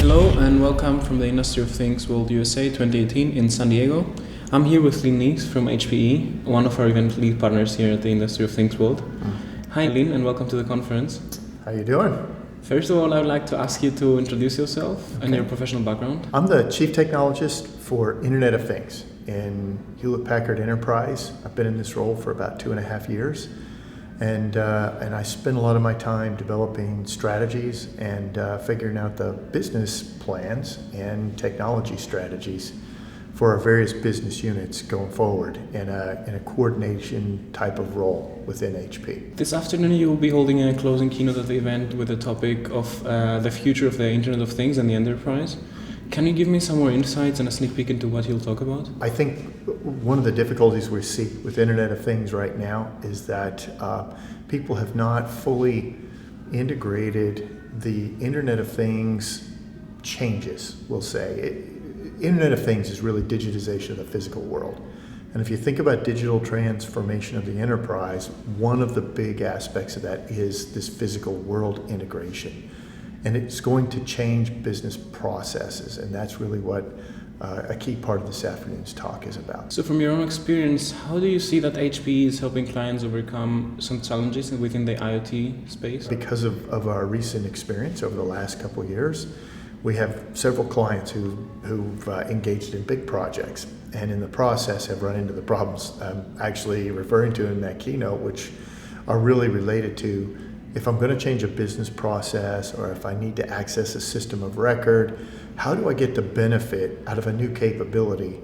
Hello and welcome from the Industry of Things World USA 2018 in San Diego. I'm here with Lin Nease from HPE, one of our event lead partners here at the Industry of Things World. Hi Lin, and welcome to the conference. How you doing? First of all, I would like to ask you to introduce yourself and your professional background. I'm the Chief Technologist for Internet of Things in Hewlett Packard Enterprise. I've been in this role for about 2.5 years. And I spend a lot of my time developing strategies and figuring out the business plans and technology strategies for our various business units going forward in a coordination type of role within HP. This afternoon you will be holding a closing keynote at the event with the topic of the future of the Internet of Things and the enterprise. Can you give me some more insights and a sneak peek into what you'll talk about? I think one of the difficulties we see with Internet of Things right now is that people have not fully integrated the Internet of Things changes, we'll say. Internet of Things is really digitization of the physical world. And if you think about digital transformation of the enterprise, one of the big aspects of that is this physical world integration. And it's going to change business processes, and that's really what a key part of this afternoon's talk is about. So from your own experience, how do you see that HPE is helping clients overcome some challenges within the IoT space? Because of our recent experience over the last couple of years, we have several clients who've engaged in big projects, and in the process have run into the problems I'm actually referring to in that keynote, which are really related to if I'm going to change a business process or if I need to access a system of record, how do I get the benefit out of a new capability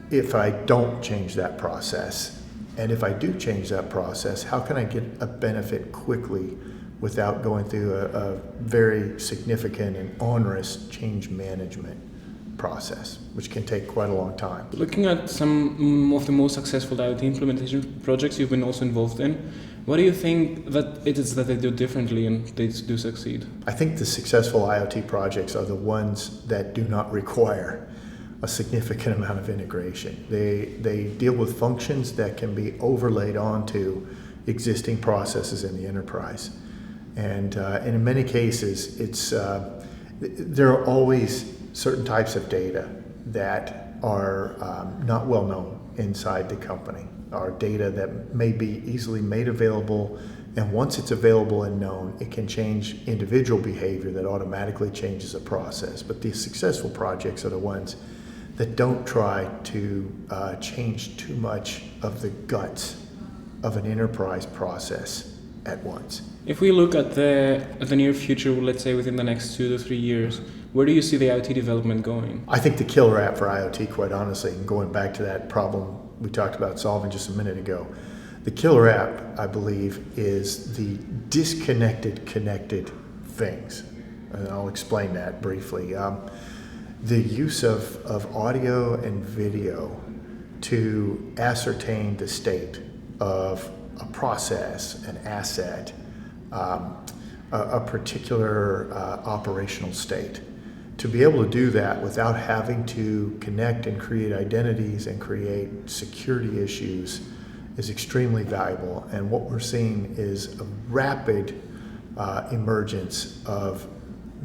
if I don't change that process? And if I do change that process, how can I get a benefit quickly without going through a very significant and onerous change management process, which can take quite a long time. Looking at some of the most successful IoT implementation projects you've been also involved in, what do you think that it is that they do differently and they do succeed? I think the successful IoT projects are the ones that do not require a significant amount of integration. They deal with functions that can be overlaid onto existing processes in the enterprise. And in many cases, there are always certain types of data that are not well known inside the company, are data that may be easily made available, and once it's available and known, it can change individual behavior that automatically changes a process. But the successful projects are the ones that don't try to change too much of the guts of an enterprise process at once. If we look at the near future, let's say within the next 2 to 3 years, where do you see the IoT development going? I think the killer app for IoT, quite honestly, and going back to that problem we talked about solving just a minute ago, the killer app, I believe, is the disconnected, connected things. And I'll explain that briefly. The use of audio and video to ascertain the state of a process, an asset, a particular operational state. To be able to do that without having to connect and create identities and create security issues is extremely valuable. And what we're seeing is a rapid emergence of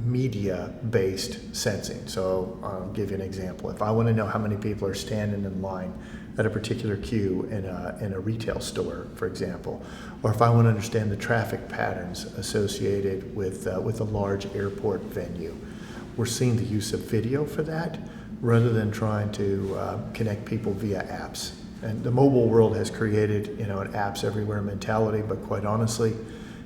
media-based sensing. So I'll give you an example. If I want to know how many people are standing in line at a particular queue in a retail store, for example, or if I want to understand the traffic patterns associated with a large airport venue, we're seeing the use of video for that rather than trying to connect people via apps. And the mobile world has created, an apps everywhere mentality, but quite honestly,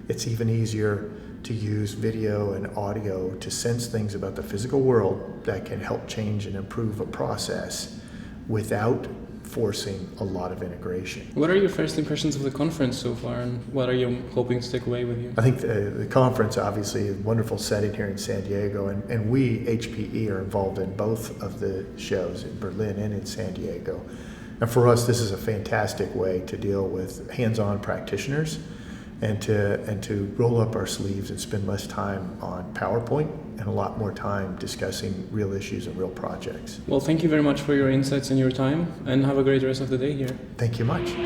it's even easier to use video and audio to sense things about the physical world that can help change and improve a process without forcing a lot of integration. What are your first impressions of the conference so far, and what are you hoping to take away with you? I think the conference obviously is a wonderful setting here in San Diego, and we, HPE, are involved in both of the shows in Berlin and in San Diego. And for us, this is a fantastic way to deal with hands-on practitioners and to roll up our sleeves and spend less time on PowerPoint and a lot more time discussing real issues and real projects. Well, thank you very much for your insights and your time, and have a great rest of the day here. Thank you much.